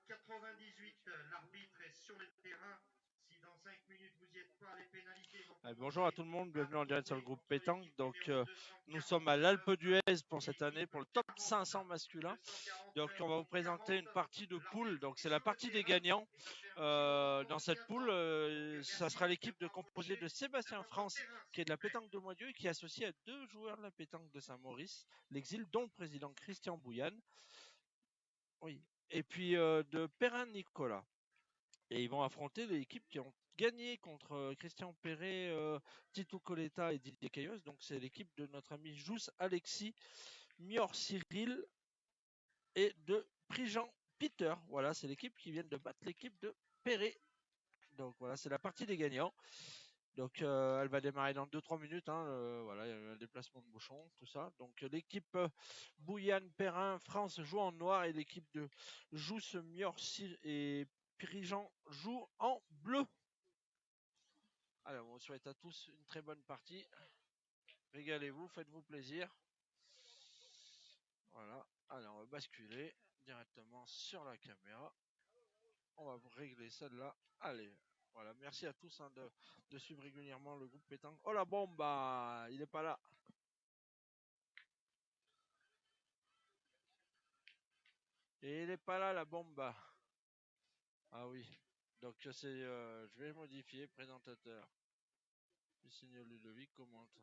98, l'arbitre est sur le terrain. Si dans 5 minutes vous n'y êtes pas, les pénalités vont bonjour à tout le monde, bienvenue en direct sur le groupe Pétanque. Donc nous sommes à l'Alpe d'Huez pour cette année, pour le top 500 masculin. Donc on va vous présenter une partie de poule, donc c'est la partie des gagnants. Dans cette poule, ça sera l'équipe composée de Sébastien France, qui est de la pétanque de Moidieu et qui est associé à 2 joueurs de la pétanque de Saint-Maurice, l'Exil, dont le président Christian Bouillane. Oui. Et puis de Perrin Nicolas. Et ils vont affronter les équipes qui ont gagné contre Christian Perret, Tito Coletta et Didier Caillos. Donc c'est l'équipe de notre ami Jousse Alexis, Mior Cyril et de Prigent Peter. Voilà, c'est l'équipe qui vient de battre l'équipe de Perret. Donc voilà, c'est la partie des gagnants. Donc elle va démarrer dans 2-3 minutes. Voilà, il y a un déplacement de bouchon, tout ça. Donc l'équipe Bouillane Perrin France joue en noir et l'équipe de Jousse Mior et Prigent joue en bleu. Alors, on vous souhaite à tous une très bonne partie. Régalez-vous, faites-vous plaisir. Voilà. Alors, on va basculer directement sur la caméra. On va régler celle-là. Allez, voilà. Merci à tous de suivre régulièrement le groupe Pétanque. Oh la bombe, il n'est pas là. Et il n'est pas là, la bombe. Ah oui. Donc, je vais modifier présentateur. Le signal Ludovic commente.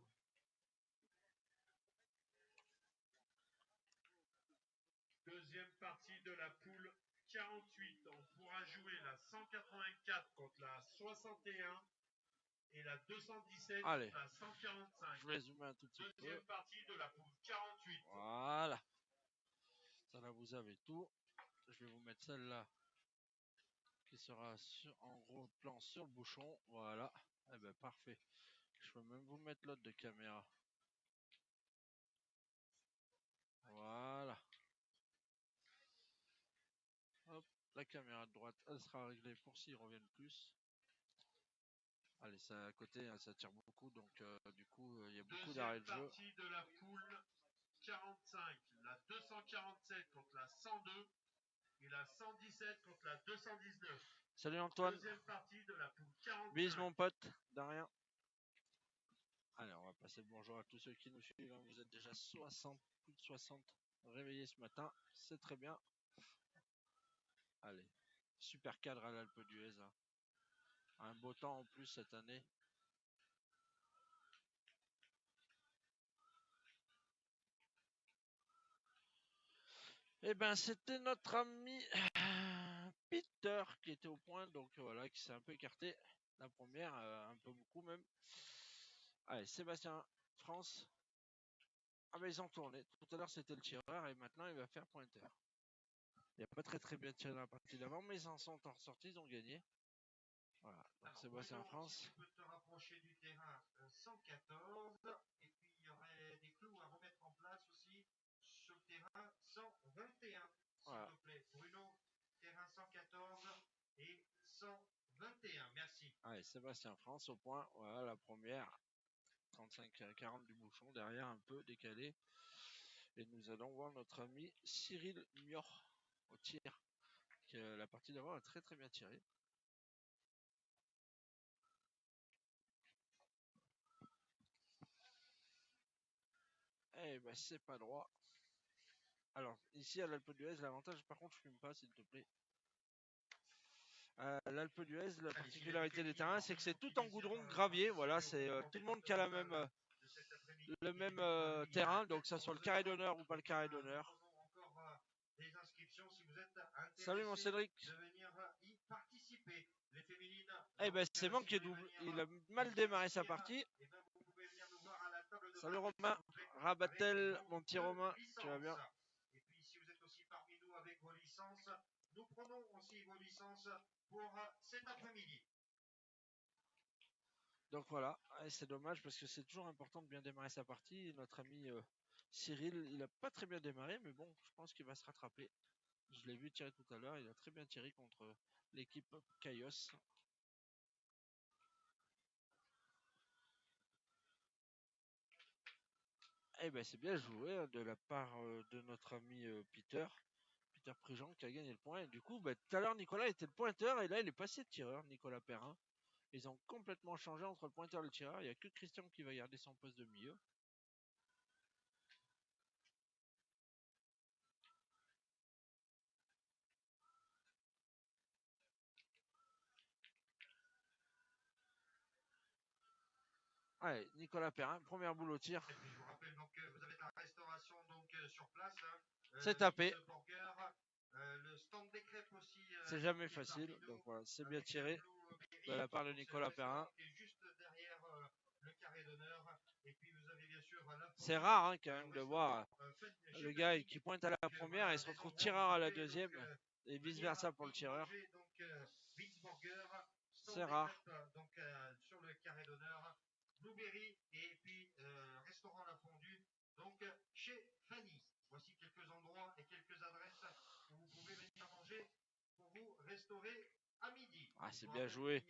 Deuxième partie de la poule 48. On pourra jouer la 184 contre la 61 et la 217 Allez, contre la 145. Je vais zoomer un tout petit peu. Deuxième partie de la poule 48. Voilà. Ça là, vous avez tout. Je vais vous mettre celle-là qui sera en gros plan sur le bouchon. Voilà. Eh ben parfait. Je peux même vous mettre l'autre de caméra. Voilà. Hop, la caméra de droite, elle sera réglée pour s'ils reviennent plus. Allez, ça à côté, ça tire beaucoup, donc du coup, il y a beaucoup d'arrêts de jeu. Deuxième partie de la poule 45. La 247 contre la 102 et la 117 contre la 219. Salut Antoine. Deuxième partie de la poule 45. Bis mon pote, de rien. Allez, on va passer le bonjour à tous ceux qui nous suivent. Vous êtes déjà 60, plus de 60 réveillés ce matin. C'est très bien. Allez, super cadre à l'Alpe d'Huez. Un beau temps en plus cette année. Eh ben, c'était notre ami Peter qui était au point, donc voilà, qui s'est un peu écarté. La première, un peu beaucoup même. Allez, Sébastien France. Ah ben ils ont tourné. Tout à l'heure c'était le tireur et maintenant il va faire pointeur. Il n'a pas très bien tiré dans la partie d'avant, mais ils en sont ressortis, ils ont gagné. Voilà, donc Sébastien France. Si tu peux te rapprocher du terrain 114, et puis il y aurait des clous à remettre en place aussi sur le terrain 121, s'il te plaît. Bruno, terrain 114 et 121, merci. Allez, Sébastien France au point, voilà la première. 35-40 du bouchon, derrière un peu décalé. Et nous allons voir notre ami Cyril Mior au tir. La partie d'avant a très bien tiré. Eh ben c'est pas droit. Alors ici à l'Alpe d'Huez, l'avantage par contre je fume pas s'il te plaît. L'Alpe d'Huez, la particularité des terrains, c'est que c'est tout en goudron gravier. Voilà, c'est tout le monde qui a le même terrain, donc ça soit le carré d'honneur ou pas le carré d'honneur. Salut mon Cédric. Eh ben c'est manqué double. Il a mal démarré sa partie. Salut Romain. Rabatel, mon petit Romain, tu vas bien? Et puis si vous êtes aussi parmi nous avec vos licences, nous prenons aussi vos licences pour cet après-midi. Donc voilà, c'est dommage parce que c'est toujours important de bien démarrer sa partie. Notre ami Cyril, il n'a pas très bien démarré, mais bon, je pense qu'il va se rattraper. Je l'ai vu tirer tout à l'heure, il a très bien tiré contre l'équipe Caillos. Eh ben c'est bien joué de la part de notre ami Peter Peter Prigent qui a gagné le point. Et du coup, tout à l'heure, Nicolas était le pointeur et là, il est passé tireur, Nicolas Perrin. Ils ont complètement changé entre le pointeur et le tireur. Il n'y a que Christian qui va garder son poste de milieu. Allez, Nicolas Perrin, première boule au tir. Et puis je vous rappelle donc que vous avez de la restauration donc sur place. C'est tapé. Le stand des crêpes aussi. C'est jamais facile. Donc voilà, c'est bien tiré de la part de Nicolas Perrin. Qui est juste derrière le carré d'honneur. Et puis vous avez bien sûr c'est rare hein, quand même de voir le gars qui pointe à la première et se retrouve tireur à la deuxième et vice versa pour le tireur. C'est rare. Donc sur le carré d'honneur, Blueberry et puis restaurant La Fondue. Donc chez Fanny. Voici quelques endroits et quelques adresses où vous pouvez venir manger pour vous restaurer à midi. Ah, c'est bien joué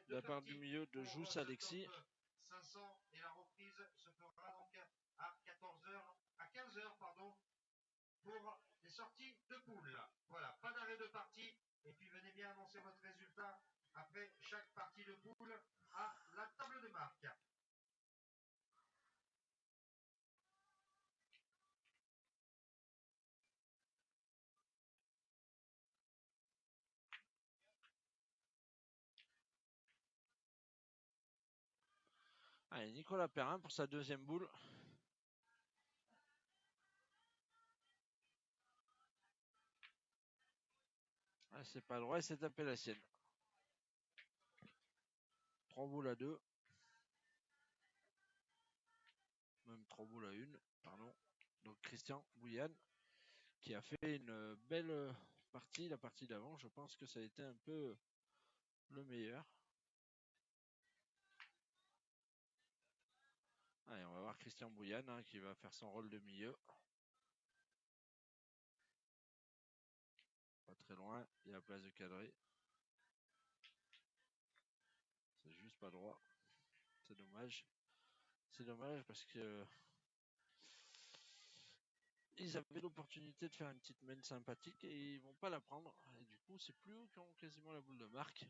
de la part du milieu de Jousse Alexis. 500 et la reprise se fera donc à 14h, à 15h pardon, pour les sorties de poule. Voilà, pas d'arrêt de partie et puis venez bien annoncer votre résultat après chaque partie de poule à la table de marque. Allez, Nicolas Perrin pour sa deuxième boule. Ah, c'est pas droit, il s'est tapé la sienne. 3 boules à 2. Même 3 boules à 1, pardon. Donc Christian Bouillane qui a fait une belle partie, la partie d'avant. Je pense que ça a été un peu le meilleur. Allez, on va voir Christian Bouillane hein, qui va faire son rôle de milieu. Pas très loin, il y a la place de cadrer. C'est juste pas droit. C'est dommage. C'est dommage parce que ils avaient l'opportunité de faire une petite main sympathique et ils vont pas la prendre. Et du coup, c'est plus eux qui ont quasiment la boule de marque.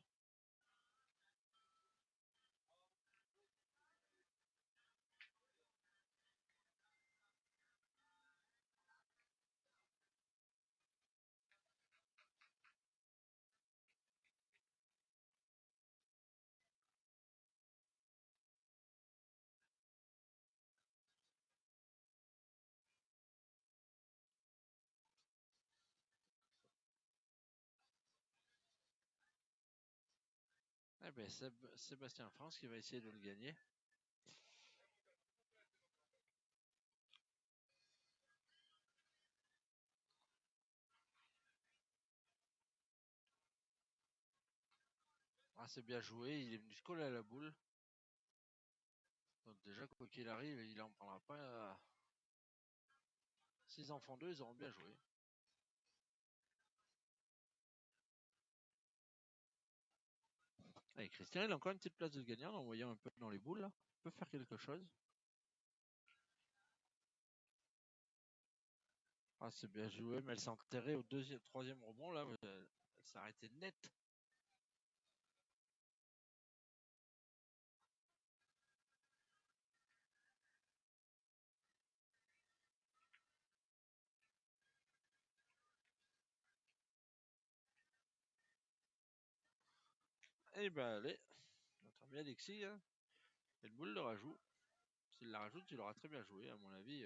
Eh ben, c'est Sébastien France qui va essayer de le gagner. Ah, c'est bien joué, il est venu se coller à la boule. Donc déjà, quoi qu'il arrive, il en prendra pas. S'ils en font 2, ils auront bien joué. Allez, Christian, il a encore une petite place de gagnant en voyant un peu dans les boules. Là. Il peut faire quelque chose. Ah, c'est bien joué, mais elle s'est enterrée au troisième rebond. Là, elle s'est arrêtée net. Et ben allez, notre ami Alexis, hein, et le boule de rajout. S'il la rajoute, il aura très bien joué, à mon avis.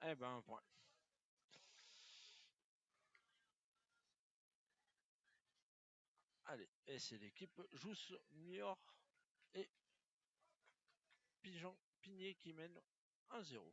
Eh ben, un point. Allez, et c'est l'équipe Jousse, Niort et Pigeon Pigné qui mène 1-0.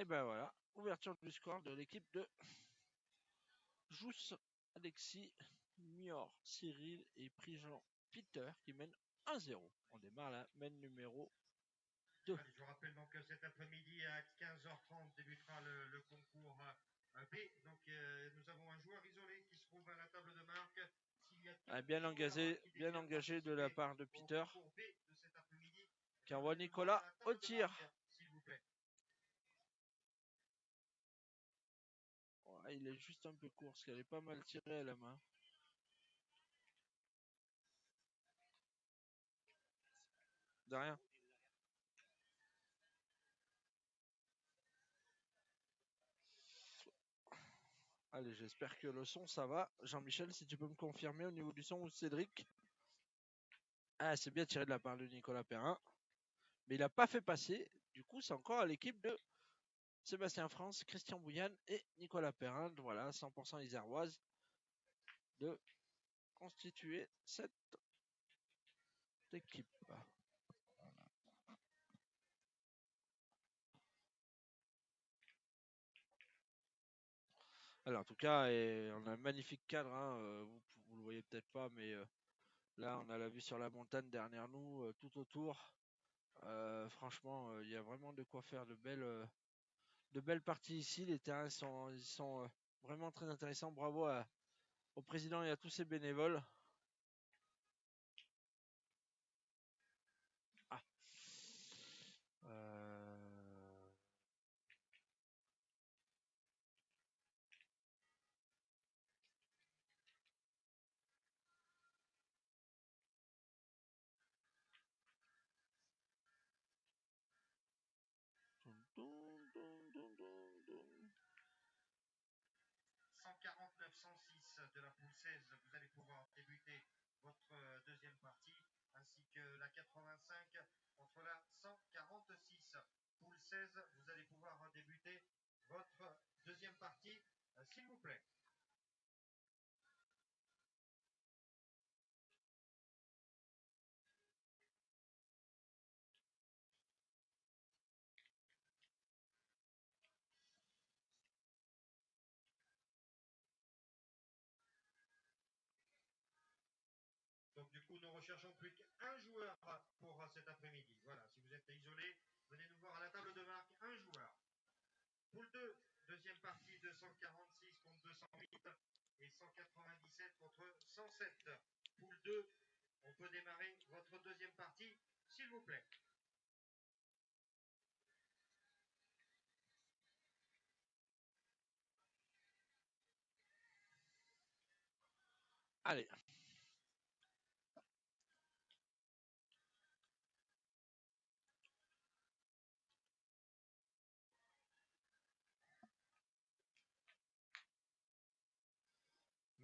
Et ben voilà, ouverture du score de l'équipe de Jousse, Alexis, Mior, Cyril et Prigent Peter qui mènent 1-0. On démarre la mène numéro 2. Allez, je vous rappelle donc que cet après-midi à 15h30 débutera le concours B. Donc nous avons un joueur isolé qui se trouve à la table de marque. Bien engagé de la part de Peter qui envoie Nicolas au tir. Ouais, il est juste un peu court parce qu'elle est pas mal tirée à la main. De rien. Allez, j'espère que le son ça va. Jean-Michel, si tu peux me confirmer au niveau du son ou Cédric. Ah, c'est bien tiré de la part de Nicolas Perrin. Mais il n'a pas fait passer. Du coup, c'est encore à l'équipe de Sébastien France, Christian Bouillane et Nicolas Perrin. Voilà, 100% iséroise de constituer cette équipe. Alors, en tout cas, on a un magnifique cadre. Hein, vous le voyez peut-être pas, mais là, on a la vue sur la montagne derrière nous, tout autour. Franchement, il y a vraiment de quoi faire de belles parties ici. Les terrains sont vraiment très intéressants. Bravo au président et à tous ses bénévoles. Ah. De la poule 16, vous allez pouvoir débuter votre deuxième partie, ainsi que la 85 contre la 146. Poule 16, vous allez pouvoir débuter votre deuxième partie, s'il vous plaît. Donc du coup, nous recherchons plus qu'un joueur pour cet après-midi. Voilà, si vous êtes isolé, venez nous voir à la table de marque, un joueur. Poule 2, deuxième partie, 246 contre 208 et 197 contre 107. Poule 2, on peut démarrer votre deuxième partie, s'il vous plaît. Allez.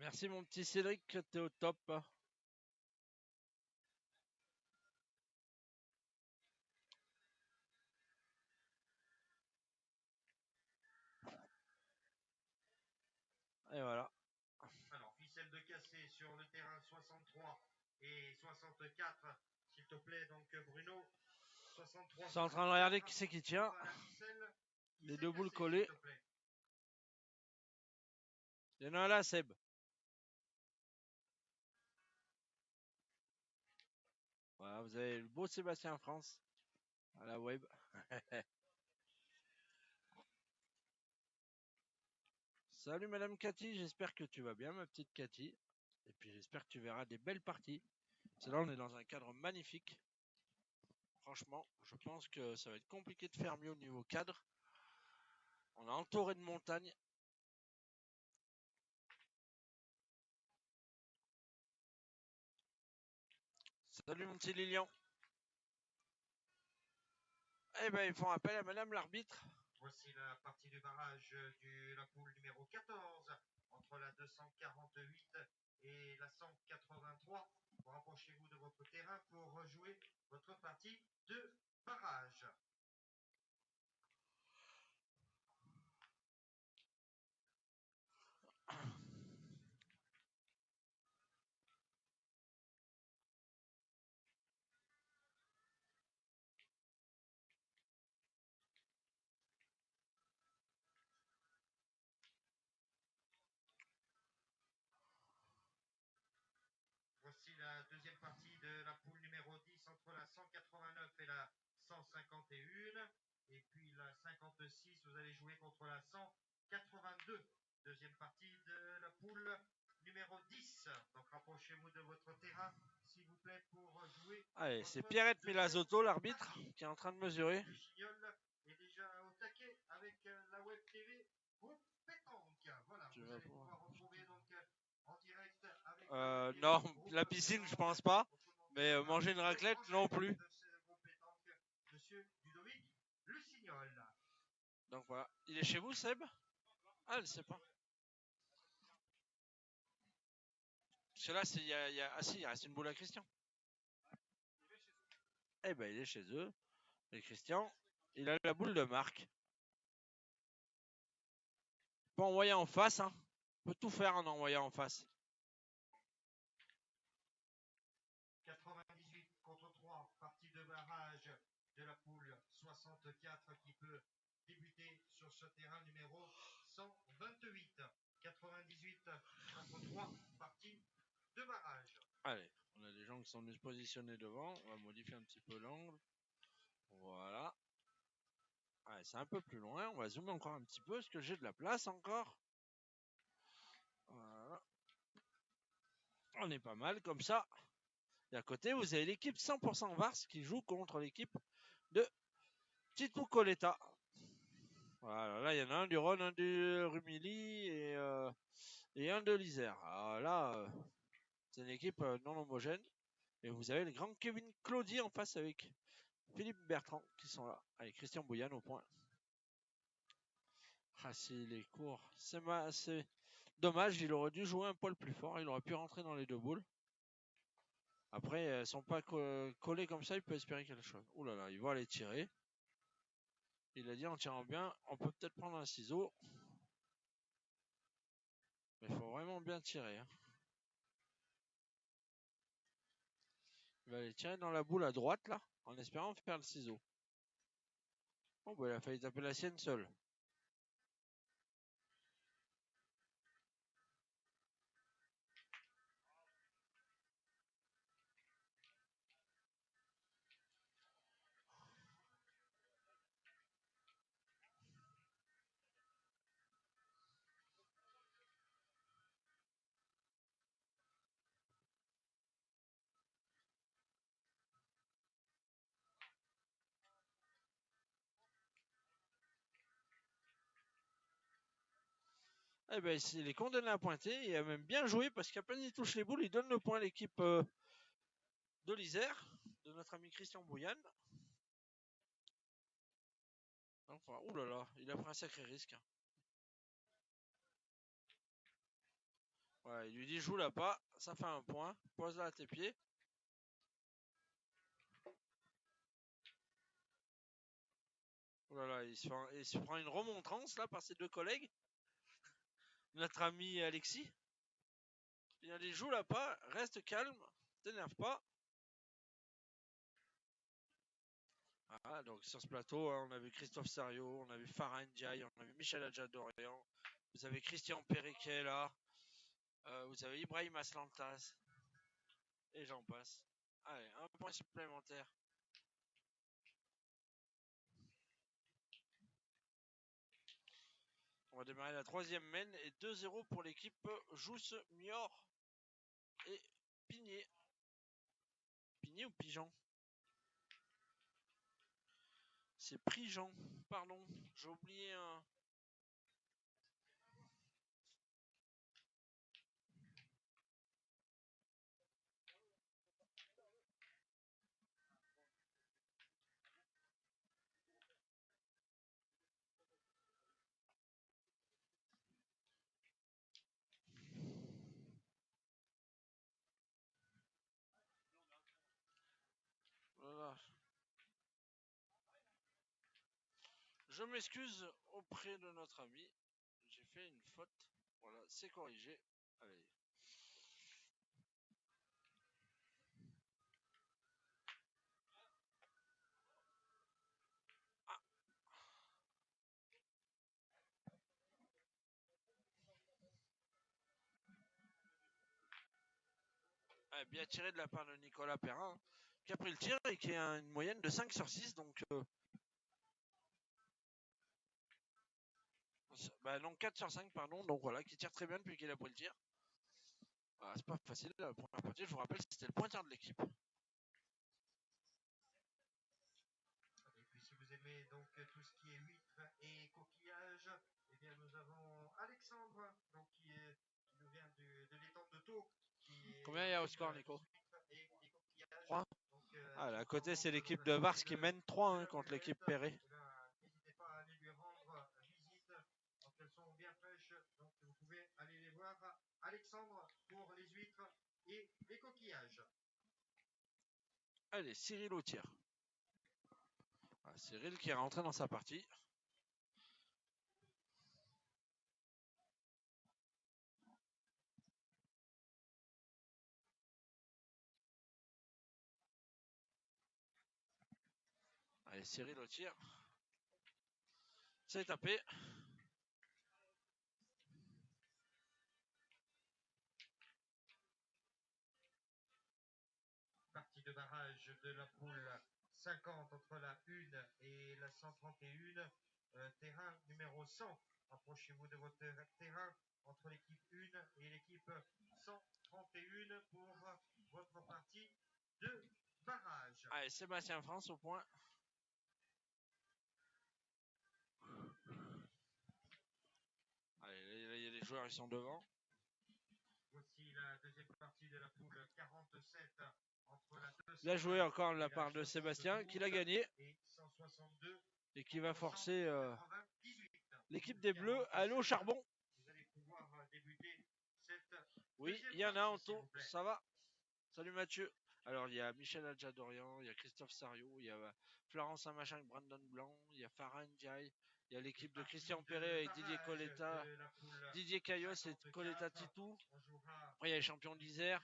Merci mon petit Cédric, t'es au top. Et voilà. Alors, ficelle de cassé sur le terrain 63 et 64, s'il te plaît, donc Bruno. 63. C'est en train de regarder qui c'est qui tient. Les deux boules collées. Il y en a un là, Seb. Voilà, vous avez le beau Sébastien France à la web. Salut Madame Cathy, j'espère que tu vas bien ma petite Cathy. Et puis j'espère que tu verras des belles parties. Parce que là on est dans un cadre magnifique. Franchement, je pense que ça va être compliqué de faire mieux au niveau cadre. On est entouré de montagnes. Salut mon petit Lilian. Eh ben ils font appel à Madame l'arbitre. Voici la partie du barrage de la poule numéro 14 entre la 248 et la 183. Rapprochez-vous de votre terrain pour jouer votre partie de barrage. entre la 189 et la 151. Et puis la 56, vous allez jouer contre la 182. Deuxième partie de la poule numéro 10. Donc rapprochez-vous de votre terrain, s'il vous plaît, pour jouer. Allez, c'est Pierrette Milazotto, l'arbitre, qui est en train de mesurer. Le Chignol est déjà au taquet avec la web TV Groupe Pétanque. Voilà, vous allez pouvoir retrouver donc en direct avec non, la piscine, je pense pas. Mais manger une raclette, non plus. Monsieur Ludovic Lucignol. Donc voilà. Il est chez vous, Seb? Ah, je ne sais pas. Parce que là, ah si, il reste une boule à Christian. Eh ben, il est chez eux. Et Christian, il a la boule de Marc. Il peut envoyer en face, hein. Il peut tout faire en envoyant en face. 98 contre 3, partie de barrage de la poule 64 qui peut débuter sur ce terrain numéro 128. 98 contre 3, partie de barrage. Allez, on a des gens qui sont venus se positionner devant. On va modifier un petit peu l'angle. Voilà. Allez, c'est un peu plus loin. On va zoomer encore un petit peu parce que j'ai de la place encore. Voilà. On est pas mal comme ça. Et à côté, vous avez l'équipe 100% Vars qui joue contre l'équipe de Titou Coletta. Voilà, là, il y en a un du Rhône, un du Rumilly et un de l'Isère. Alors là, c'est une équipe non homogène. Et vous avez le grand Kevin Claudy en face avec Philippe Bertrand qui sont là. Allez, Christian Bouillane au point. Ah, s'il est court. C'est dommage, il aurait dû jouer un poil plus fort. Il aurait pu rentrer dans les deux boules. Après, elles sont pas collées comme ça, il peut espérer quelque chose. Ouh là là, il va aller tirer. Il a dit en tirant bien, on peut peut-être prendre un ciseau. Mais il faut vraiment bien tirer. Hein. Il va aller tirer dans la boule à droite, là, en espérant faire le ciseau. Oh, bah, il a failli taper la sienne seule. Eh ben, il est condamné à pointer. Il a même bien joué parce qu'à peine il touche les boules, il donne le point à l'équipe de l'Isère, de notre ami Christian Bouillane. Donc, voilà. Ouh là là, il a pris un sacré risque. Ouais, il lui dit joue là pas, ça fait un point, pose-la à tes pieds. Oh là là, il se prend une remontrance là par ses deux collègues. Notre ami Alexis. Il a dit joue là pas, reste calme, t'énerve pas. Ah, donc sur ce plateau, hein, on a vu Christophe Sario, on a vu Farah Ndiaye, on a vu Michel Adjadorian, vous avez Christian Perret qui est là, vous avez Ibrahim Aslantas, et j'en passe. Allez, un point supplémentaire. On va démarrer la troisième mène et 2-0 pour l'équipe Jousse, Mior et Pigné. Pigné ou Pigeon? C'est Prigent, pardon, j'ai oublié un... Voilà. Je m'excuse auprès de notre ami. J'ai fait une faute. Voilà, c'est corrigé. Allez. Ah, bien tiré de la part de Nicolas Perrin, qui a pris le tir et qui a une moyenne de 5 sur 6. Donc, non, 4 sur 5, pardon. Donc voilà, qui tire très bien depuis qu'il a pris le tir. Voilà, c'est pas facile. La première partie, je vous rappelle, c'était le pointeur de l'équipe. Et puis si vous aimez donc tout ce qui est huîtres et coquillages, eh bien nous avons Alexandre, donc qui nous vient de l'étang de Thau. Combien il y a au score, Nico? 3. Donc, à côté, c'est l'équipe de Vars qui mène 3 contre l'équipe Perret. N'hésitez pas à aller lui rendre visite. Donc, elles sont bien fraîches. Donc, vous pouvez aller les voir. Alexandre pour les huîtres et les coquillages. Allez, Cyril au tir. Ah, Cyril qui est rentré dans sa partie. Allez, Cyril au tir. C'est tapé. Partie de barrage de la poule 50 entre la 1 et la 131. Terrain numéro 100. Approchez-vous de votre terrain entre l'équipe 1 et l'équipe 131 pour votre partie de barrage. Allez, Sébastien France au point. Allez, les joueurs ils sont devant. Voici la deuxième partie de la poule 47 entre la 200. Bien joué encore de la part de Sébastien qui l'a gagné et qui va forcer l'équipe des Bleus à aller au charbon. Vous allez pouvoir débuter cette. Oui, il y en a en tout. Ça va? Salut Mathieu. Alors il y a Michel Adjadorian, il y a Christophe Sario, il y a Florence Saint-Machin avec Brandon Blanc, il y a Farah Ndiaye, il y a l'équipe de Christian Perret avec Didier Coletta, Didier Caillos et Coletta Titou. Après il y a les champions d'Isère,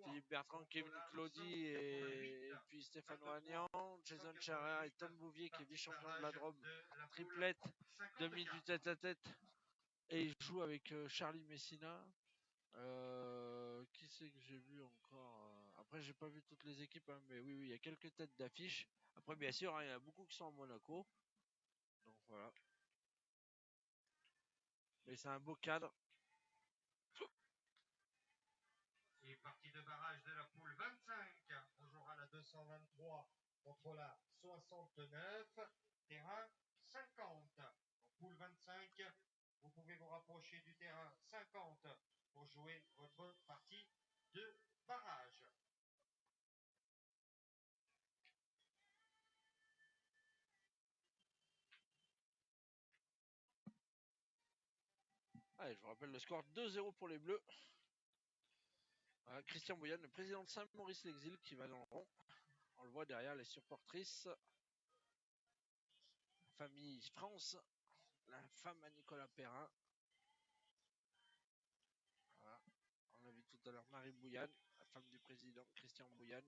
Philippe Bertrand, Kevin Claudy et puis Stéphane Wagnan, Jason Charrer et Tom Bouvier qui est vice-champion de la Drôme, triplette, demi du tête-à-tête. Et il joue avec Charlie Messina. Qui c'est que j'ai vu encore? Après, j'ai pas vu toutes les équipes, hein, mais oui, il y a quelques têtes d'affiche. Après, bien sûr, hein, il y en a beaucoup qui sont à Monaco. Donc voilà. Mais c'est un beau cadre. Et partie de barrage de la poule 25. On jouera la 223 contre la 69. Terrain 50. En poule 25, vous pouvez vous rapprocher du terrain 50 pour jouer votre partie de barrage. Allez, je vous rappelle le score 2-0 pour les Bleus. Voilà, Christian Bouillane, le président de Saint-Maurice-l'Exil qui va dans le rond. On le voit derrière les supportrices. Famille France, la femme à Nicolas Perrin. Voilà. On a vu tout à l'heure Marie Bouillane, la femme du président Christian Bouillane.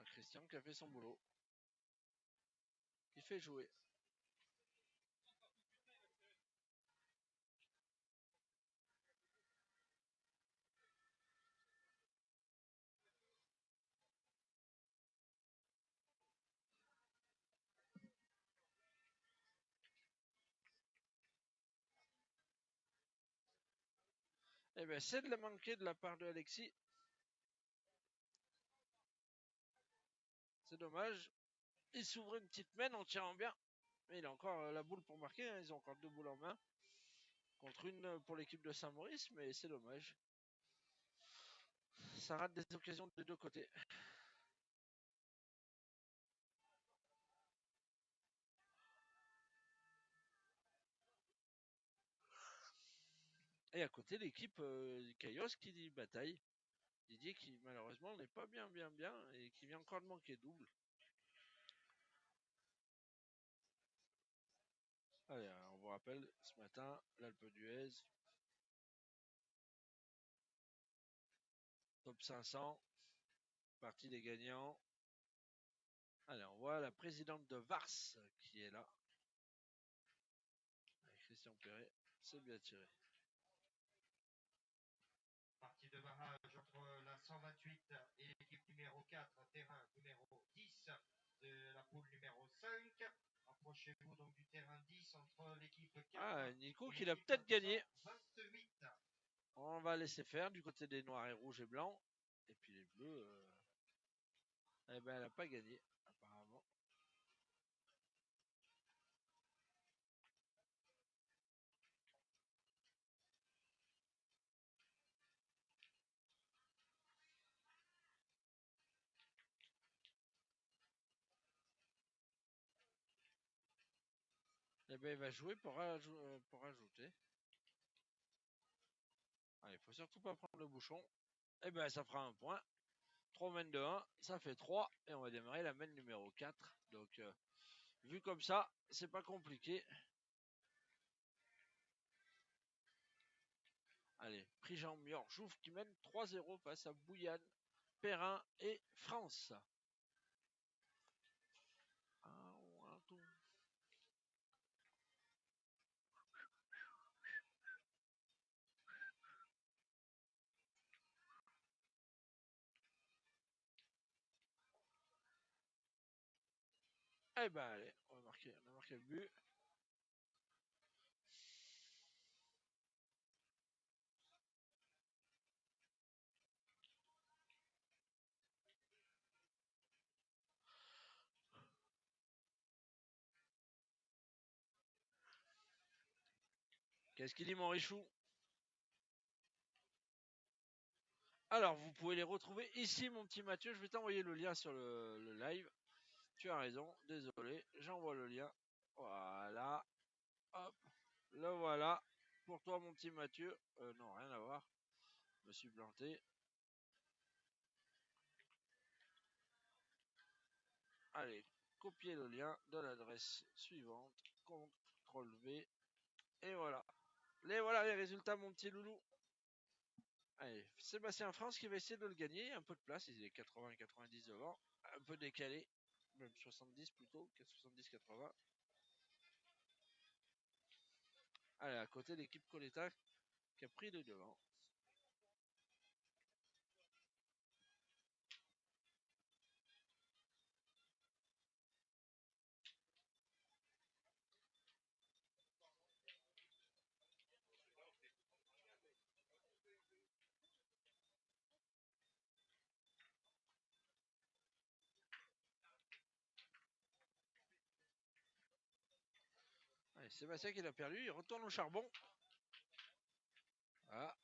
Christian qui a fait son boulot. Il fait jouer. Eh bien, c'est de la manquer de la part de Alexis. C'est dommage. Il s'ouvre une petite main en tirant bien. Mais il a encore la boule pour marquer. Hein. Ils ont encore 2 boules en main. Contre une pour l'équipe de Saint-Maurice, mais c'est dommage. Ça rate des occasions des deux côtés. Et à côté, l'équipe Caillos qui dit bataille. Didier qui malheureusement n'est pas bien et qui vient encore de manquer double. Allez, on vous rappelle, ce matin, l'Alpe d'Huez. Top 500. Partie des gagnants. Allez, on voit la présidente de Vars qui est là. Avec Christian Perret, c'est bien tiré. Partie de barrage entre la 128 et l'équipe numéro 4, terrain numéro 10 de la poule numéro 5. Approchez-vous donc du terrain 10 entre l'équipe 4 Ah, Nico qui l'a peut-être gagné. 128. On va laisser faire du côté des noirs et rouges et blancs. Et puis les bleus, eh ben, elle n'a pas gagné, apparemment. Eh ben, il va jouer pour rajouter. Allez, faut surtout pas prendre le bouchon. Eh ben, ça fera un point. 3 mènes de 1, ça fait 3. Et on va démarrer la mène numéro 4. Donc, vu comme ça, c'est pas compliqué. Allez, Prigent Mior Jouve qui mène 3-0 face à Bouillane, Perrin et France. Eh ben allez, on a marqué le but. Qu'est-ce qu'il dit, mon Richou? Alors, vous pouvez les retrouver ici, mon petit Mathieu. Je vais t'envoyer le lien sur le live. Tu as raison, désolé. J'envoie le lien. Voilà. Hop. Le voilà. Pour toi, mon petit Mathieu. Non, rien à voir. Je me suis planté. Allez, copier le lien de l'adresse suivante. CTRL V. Et voilà. Voilà les résultats, mon petit loulou. Allez, Sébastien France qui va essayer de le gagner. Un peu de place, il est 80-90 devant. Un peu décalé. Même 70 plutôt, 70-80. Allez, à côté l'équipe Coletta qui a pris le devant. Allez, Sébastien qui l'a perdu, il retourne au charbon. Ah.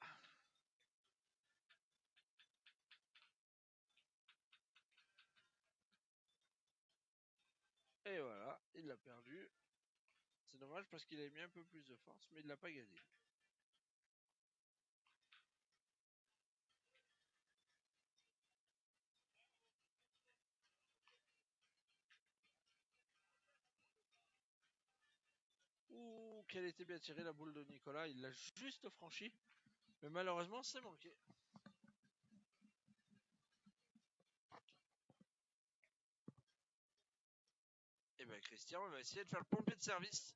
Et voilà, il l'a perdu. C'est dommage parce qu'il avait mis un peu plus de force, mais il l'a pas gagné. Ouh, qu'elle était bien tirée la boule de Nicolas. Il l'a juste franchi. Mais malheureusement, c'est manqué. Et bien Christian va essayer de faire le pompier de service.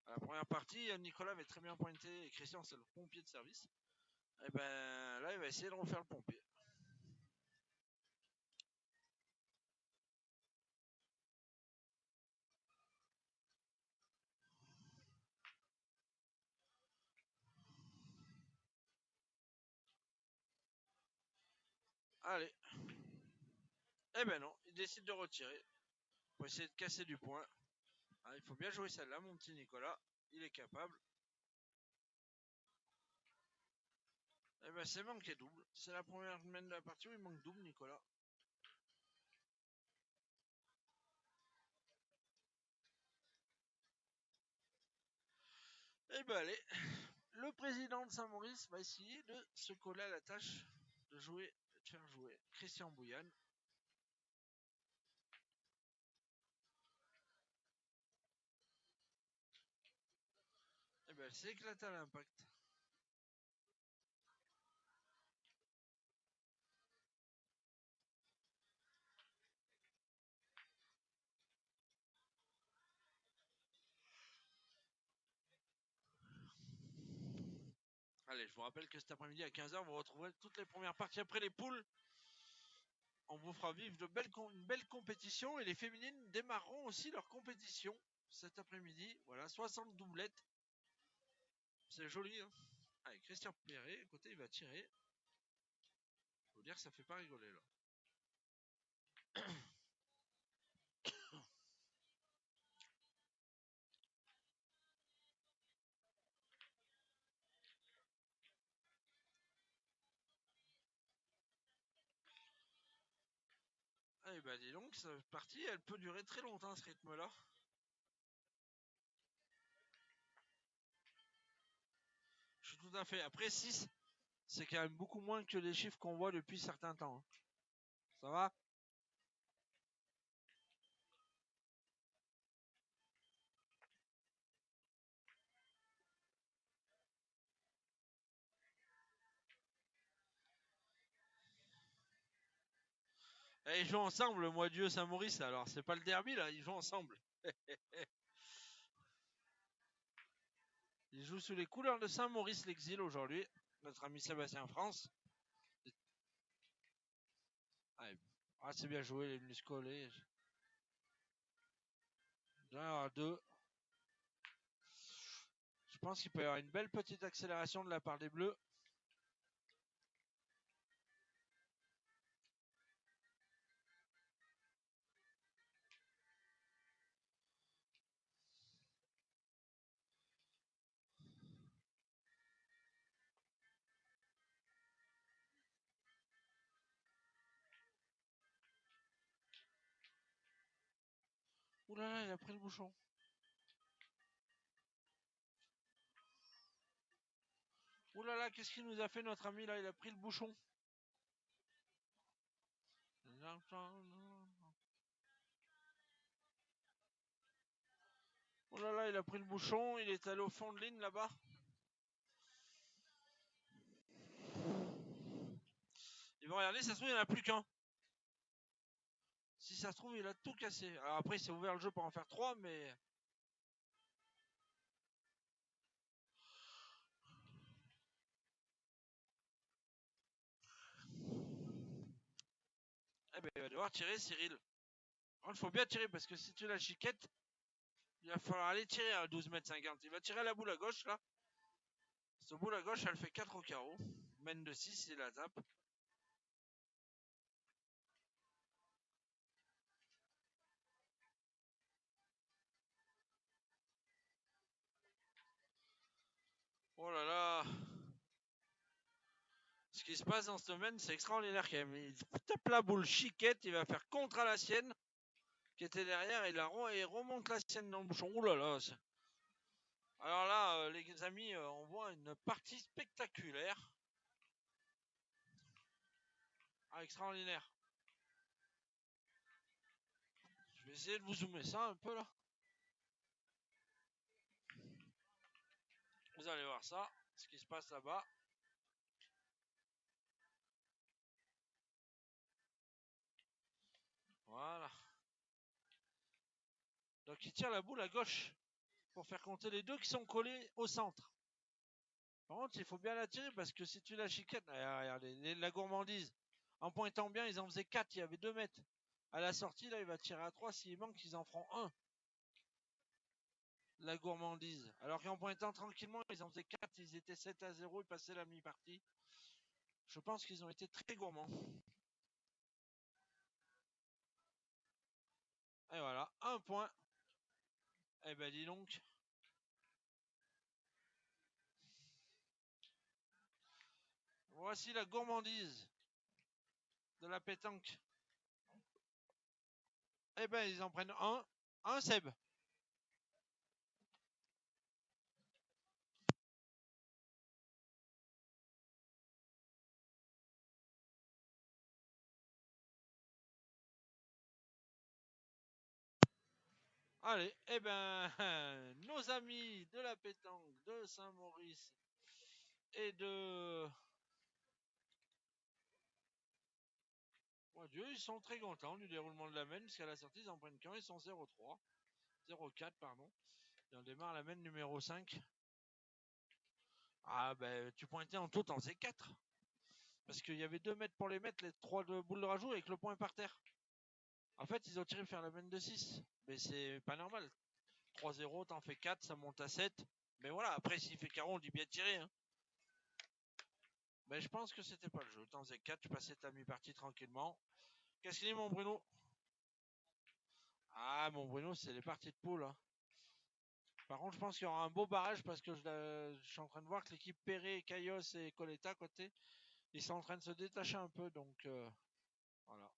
À la première partie, Nicolas avait très bien pointé et Christian c'est le pompier de service. Et ben là, il va essayer de refaire le pompier. Allez. Eh ben non, il décide de retirer. Pour essayer de casser du point. Ah, il faut bien jouer celle-là, mon petit Nicolas. Il est capable. Eh ben c'est manqué double. C'est la première semaine de la partie où il manque double, Nicolas. Eh ben allez. Le président de Saint-Maurice va essayer de se coller à la tâche de jouer, de faire jouer Christian Bouillane. Eh ben, c'est éclaté à l'impact. Allez, je vous rappelle que cet après-midi à 15h, vous retrouverez toutes les premières parties après les poules. On vous fera vivre une belle compétition et les féminines démarreront aussi leur compétition cet après-midi. Voilà, 60 doublettes. C'est joli, hein. Allez, Christian Perret, écoutez, il va tirer. Faut dire que ça fait pas rigoler là. Allez, bah dis donc, cette partie, elle peut durer très longtemps ce rythme-là. Je suis tout à fait. Après 6, c'est quand même beaucoup moins que les chiffres qu'on voit depuis certains temps. Ça va? Et ils jouent ensemble, le mois Dieu Saint-Maurice. Alors, c'est pas le derby là, ils jouent ensemble. Ils jouent sous les couleurs de Saint-Maurice l'Exil aujourd'hui. Notre ami Sébastien France. Ah, c'est bien joué, les venus se coller. À 2. Je pense qu'il peut y avoir une belle petite accélération de la part des Bleus. Ouh là là, il a pris le bouchon. Ouh là là, qu'est-ce qu'il nous a fait notre ami là? Il a pris le bouchon. Oh là là, il a pris le bouchon, il est allé au fond de ligne là-bas. Il va regarder, ça se trouve, il n'y en a plus qu'un. Si ça se trouve, il a tout cassé. Alors après, il s'est ouvert le jeu pour en faire 3, mais... Eh ben, il va devoir tirer, Cyril. Il faut bien tirer, parce que si tu la chiquettes, il va falloir aller tirer à 12,50 m. Il va tirer à la boule à gauche, là. Cette boule à gauche, elle fait 4 au carreau. Mène de 6, il la tape. Oh là là. Ce qui se passe dans ce domaine, c'est extraordinaire quand même. Il tape la boule chiquette, il va faire contre à la sienne, qui était derrière, et il remonte la sienne dans le bouchon. Ouh là là. Alors là, les amis, on voit une partie spectaculaire. Ah, extraordinaire. Je vais essayer de vous zoomer ça un peu là. Vous allez voir ça, ce qui se passe là-bas. Voilà. Donc il tire la boule à gauche pour faire compter les deux qui sont collés au centre. Par contre, il faut bien la tirer parce que si tu la chicanes, regardez, la gourmandise. En pointant bien, ils en faisaient 4, il y avait 2 mètres. À la sortie, là, il va tirer à 3. S'il manque, ils en feront 1. La gourmandise. Alors qu'en pointant tranquillement, ils en faisaient 4. Ils étaient 7-0. Ils passaient la mi-partie. Je pense qu'ils ont été très gourmands. Et voilà, 1 point. Eh ben dis donc. Voici la gourmandise de la pétanque. Eh ben ils en prennent un Seb. Allez, eh ben nos amis de la pétanque de Saint-Maurice et de... Mon Dieu, ils sont très contents du déroulement de la mène, puisqu'à la sortie, ils en prennent qu'un, ils sont 0-3. 0-4, pardon. Et on démarre la mène numéro 5. Ah ben tu pointais en tout, t'en faisais 4. Parce qu'il y avait 2 mètres pour les mettre, les 3 de boules de rajout avec le point par terre. En fait, ils ont tiré faire la main de 6. Mais c'est pas normal. 3-0, t'en fais 4, ça monte à 7. Mais voilà, après s'il fait carreau, on dit bien tiré. Hein. Mais je pense que c'était pas le jeu. T'en faisais 4, tu passais ta mi-partie tranquillement. Qu'est-ce qu'il dit mon Bruno? Ah mon Bruno, c'est les parties de poule. Hein. Par contre, je pense qu'il y aura un beau barrage parce que je suis en train de voir que l'équipe Perret, Caillos et Coletta à côté, ils sont en train de se détacher un peu. Donc voilà.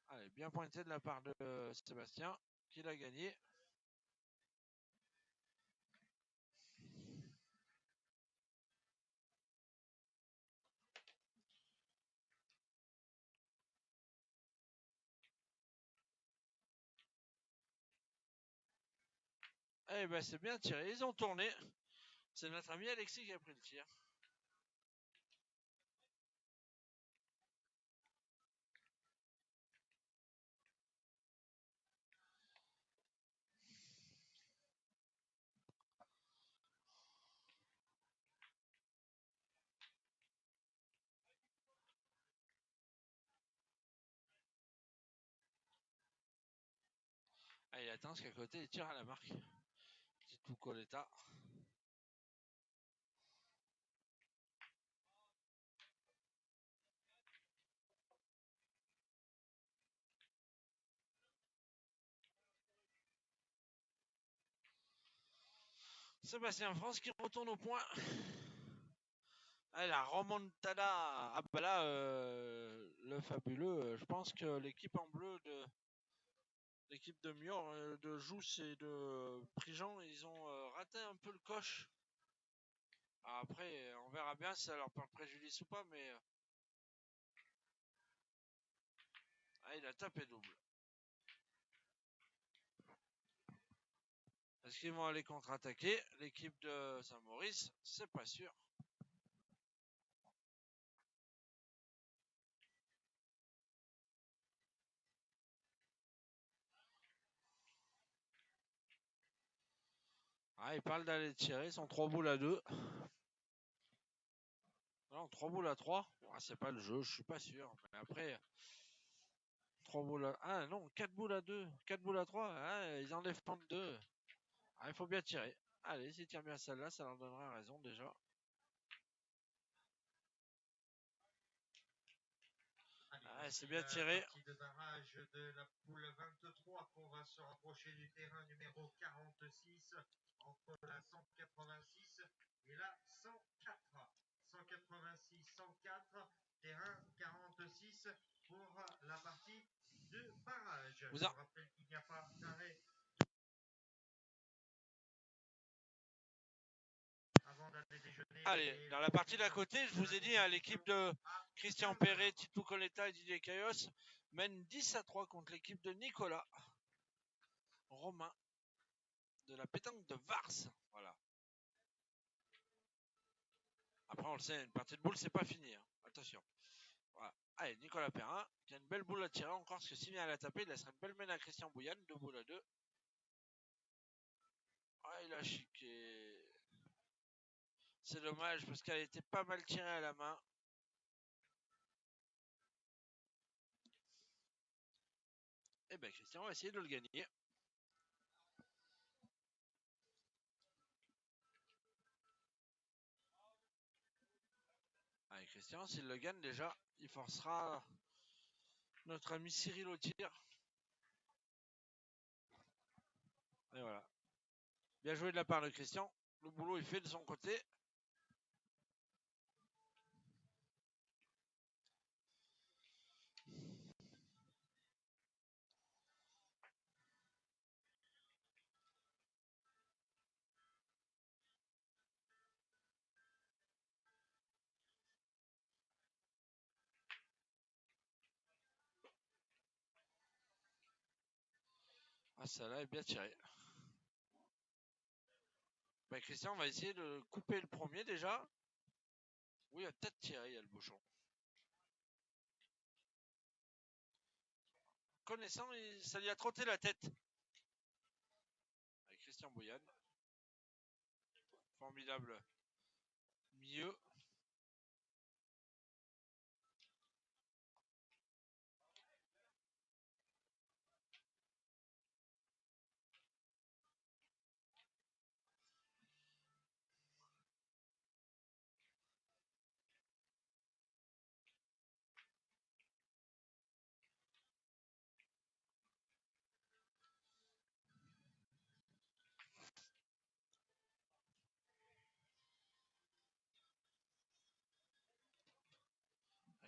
Allez, bien pointé de la part de Sébastien, qui l'a gagné. Eh ben c'est bien tiré, ils ont tourné. C'est notre ami Alexis qui a pris le tir. Ah, il attend parce qu'à côté, il tire à la marque. C'est tout Coletta. Sébastien France qui retourne au point. Ah, la remontada. Ah bah là, le fabuleux. Je pense que l'équipe en bleu de l'équipe de Mior, de Jousse et de Prigent, ils ont raté un peu le coche. Après, on verra bien si ça leur porte préjudice ou pas, mais il a tapé double. Est-ce qu'ils vont aller contre-attaquer l'équipe de Saint-Maurice? C'est pas sûr. Ah, ils parlent d'aller tirer, ils sont 3 boules à 2. Non, 3 boules à 3. Ah, c'est pas le jeu, je suis pas sûr. Mais après, 3 boules à... Ah non, 4 boules à 2. 4 boules à 3. Ah, ils en défendent 2. Ah, il faut bien tirer. Allez, s'ils tirent bien celle-là, ça leur donnera raison déjà. Ah, c'est bien tiré. Partie de barrage de la poule 23 qu'on va se rapprocher du terrain numéro 46 entre la 186 et la 104. 186, 104, terrain 46 pour la partie de barrage. Je vous rappelle qu'il n'y a pas d'arrêt avant d'aller déjeuner. Allez, dans la partie d'à côté, je vous ai dit, hein, l'équipe de Christian Perret, Titou Coletta et Didier Caillos mène 10-3 contre l'équipe de Nicolas Romain de la pétanque de Vars. Voilà. Après, on le sait, une partie de boule, c'est pas fini. Hein. Attention. Voilà. Allez, Nicolas Perrin, qui a une belle boule à tirer encore, parce que s'il vient à la taper, il laisserait une belle mène à Christian Bouillane, 2 boules à 2. Ah, il a chiqué. C'est dommage, parce qu'elle était pas mal tirée à la main. Eh ben, Christian va essayer de le gagner. Allez, Christian, s'il le gagne déjà, il forcera notre ami Cyril au tir. Et voilà. Bien joué de la part de Christian. Le boulot est fait de son côté. Ah, celle-là est bien tirée. Ben, Christian va essayer de couper le premier déjà. Oui, il a peut-être tiré, il y a le bouchon. Connaissant, ça lui a trotté la tête. Avec Christian Bouillane. formidable milieu.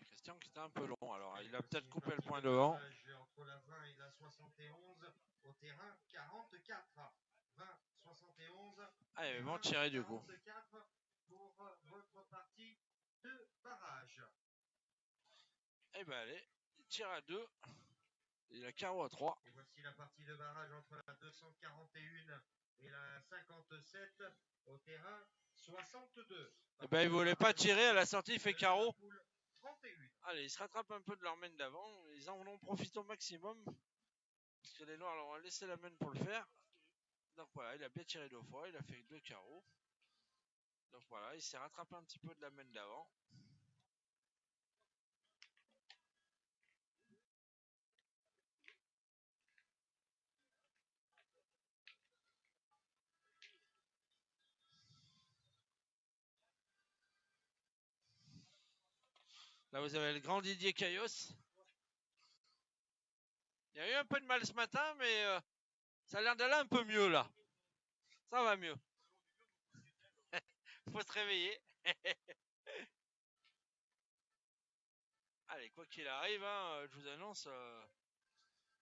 Christian qui était un peu long, alors il a peut-être coupé le point devant. Entre la 20 et la 71 au terrain 44. 20, 71. Allez, bon tiré du coup. 44 pour votre partie de barrage. Eh ben allez, il tire à 2. Il a carreau à 3. Et voici la partie de barrage entre la 241 et la 57 au terrain 62. Eh ben il voulait pas tirer, à la sortie il fait carreau. Allez, ils se rattrapent un peu de leur main d'avant. Ils en ont profité au maximum. Parce que les noirs leur ont laissé la main pour le faire. Donc voilà, il a bien tiré 2 fois. Il a fait 2 carreaux. Donc voilà, il s'est rattrapé un petit peu de la main d'avant. Là, vous avez le grand Didier Caillos. Il y a eu un peu de mal ce matin, mais ça a l'air d'aller un peu mieux là. Ça va mieux. Faut se réveiller. Allez, quoi qu'il arrive, hein, je vous annonce,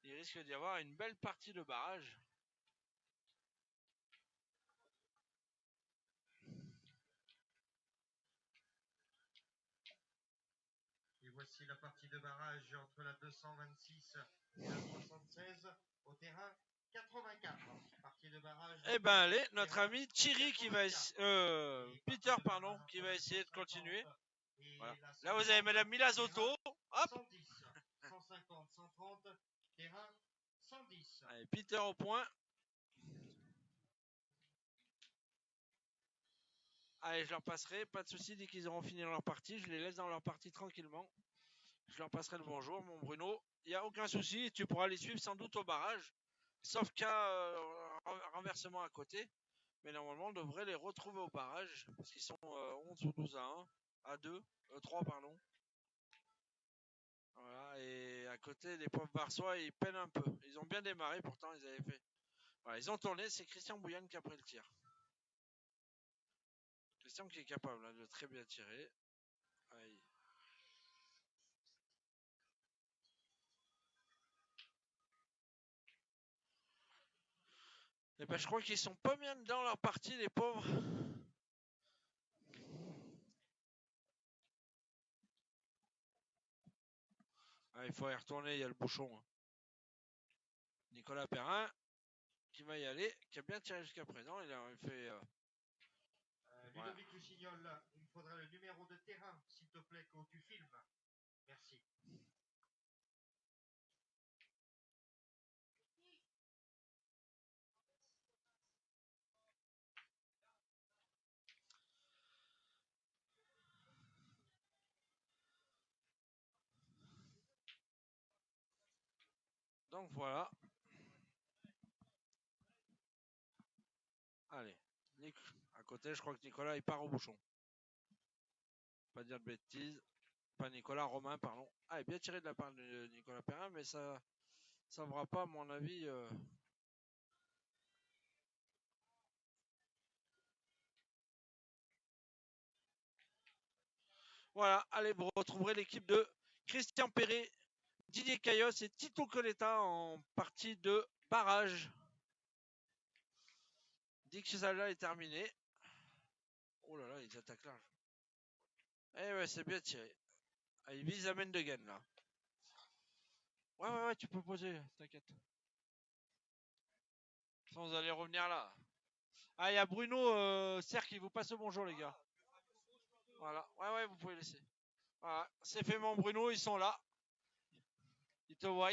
il risque d'y avoir une belle partie de barrage. Et voici la partie de barrage entre la 226 et la 76 au terrain 84. Partie de barrage. Eh ben allez, notre ami Thierry qui va Peter pardon, qui va essayer de continuer. Voilà. Là vous avez Madame Milazotto. Hop. 110, 150, 130, terrain 110. Allez, Peter au point. Allez, je leur passerai, pas de souci, dès qu'ils auront fini leur partie, je les laisse dans leur partie tranquillement. Je leur passerai le bonjour, mon Bruno. Il n'y a aucun souci, tu pourras les suivre sans doute au barrage. Sauf qu'à renversement à côté. Mais normalement, on devrait les retrouver au barrage. Parce qu'ils sont 11 ou 12 à 1. À 2. 3, pardon. Voilà. Et à côté, les pauvres Barçois, ils peinent un peu. Ils ont bien démarré, pourtant, ils avaient fait. Voilà, ils ont tourné. C'est Christian Bouillane qui a pris le tir. Christian qui est capable de très bien tirer. Aïe. Et ben, je crois qu'ils sont pas bien dans leur partie, les pauvres. Ah, il faut y retourner, il y a le bouchon. Nicolas Perrin qui va y aller, qui a bien tiré jusqu'à présent. Il a fait. Ludovic Lucignol, il me faudrait le numéro de terrain, s'il te plaît, quand tu filmes. Merci. Donc voilà. Allez. À côté, je crois que Nicolas, il part au bouchon. Pas dire de bêtises. Pas Nicolas, Romain, pardon. Ah, bien tiré de la part de Nicolas Perrin, mais ça ne va pas, à mon avis. Voilà, allez, vous retrouverez l'équipe de Christian Perret, Didier Caillos et Tito Coletta en partie de barrage. Dès que celle-là est terminée. Oh là là, ils attaquent large. Eh ouais, c'est bien tiré. Ah, ils visent la main de gain là. Ouais, tu peux poser, t'inquiète. Sans aller revenir là. Ah, il y a Bruno Serre qui vous passe le bonjour, les gars. Voilà, ouais, vous pouvez laisser. Voilà, c'est fait, mon Bruno, ils sont là. Ils te voient.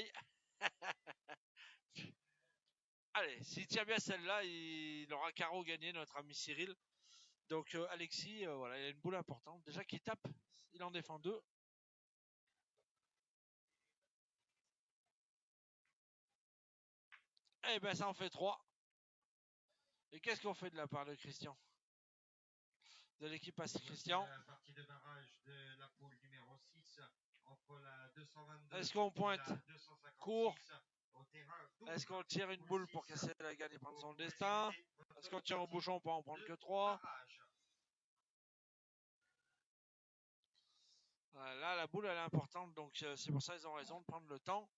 Allez, s'il tient bien celle-là, il aura carreau gagné, notre ami Cyril. Donc Alexis, voilà, il a une boule importante. Déjà qu'il tape, il en défend 2. Eh ben ça en fait 3. Et qu'est-ce qu'on fait de la part de Christian? De l'équipe Passe Christian. La partie de barrage de la poule numéro 6 entre la 222 Est-ce qu'on pointe et la 256 court? au terrain? Est-ce qu'on tire une boule pour casser la gagne et prendre son destin? Est-ce qu'on tire au bouchon pour en prendre que 3? Là, la boule, elle est importante, donc c'est pour ça qu'ils ont raison de prendre le temps.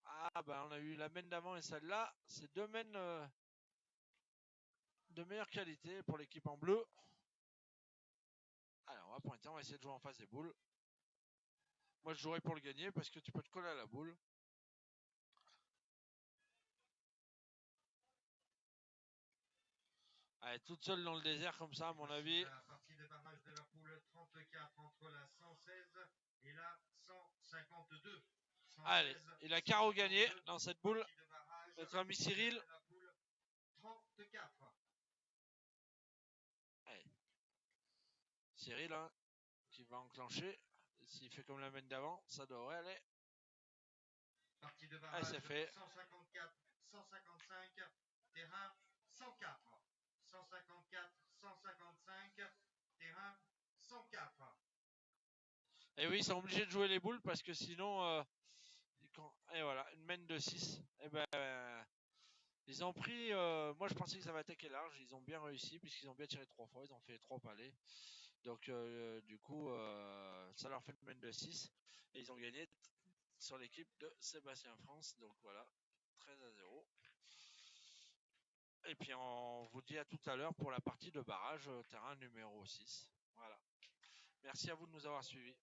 Ah, ben on a eu la main d'avant et celle-là. C'est 2 mains de meilleure qualité pour l'équipe en bleu. Allez, on va pointer, on va essayer de jouer en face des boules. Moi, je jouerai pour le gagner parce que tu peux te coller à la boule. Allez, toute seule dans le désert comme ça, à mon avis. La partie de barrage de la poule 34 entre la 116 et la 152. 116, allez, il a carreau gagné dans cette boule. Notre ami Cyril. 34. Allez. Cyril, hein, qui va enclencher. S'il fait comme la main d'avant, ça devrait aller. Partie de barrage, c'est fait. 154, 155, terrain 104. 154, 155, terrain 104. Et oui, ils sont obligés de jouer les boules parce que sinon, et voilà, une main de 6. Et ben, ils ont pris. Moi, je pensais que ça va attaquer large. Ils ont bien réussi puisqu'ils ont bien tiré 3 fois. Ils ont fait 3 palets. Donc, du coup, ça leur fait une main de 6. Et ils ont gagné sur l'équipe de Sébastien France. Donc voilà, 13-0. Et puis on vous dit à tout à l'heure pour la partie de barrage, terrain numéro 6. Voilà. Merci à vous de nous avoir suivis.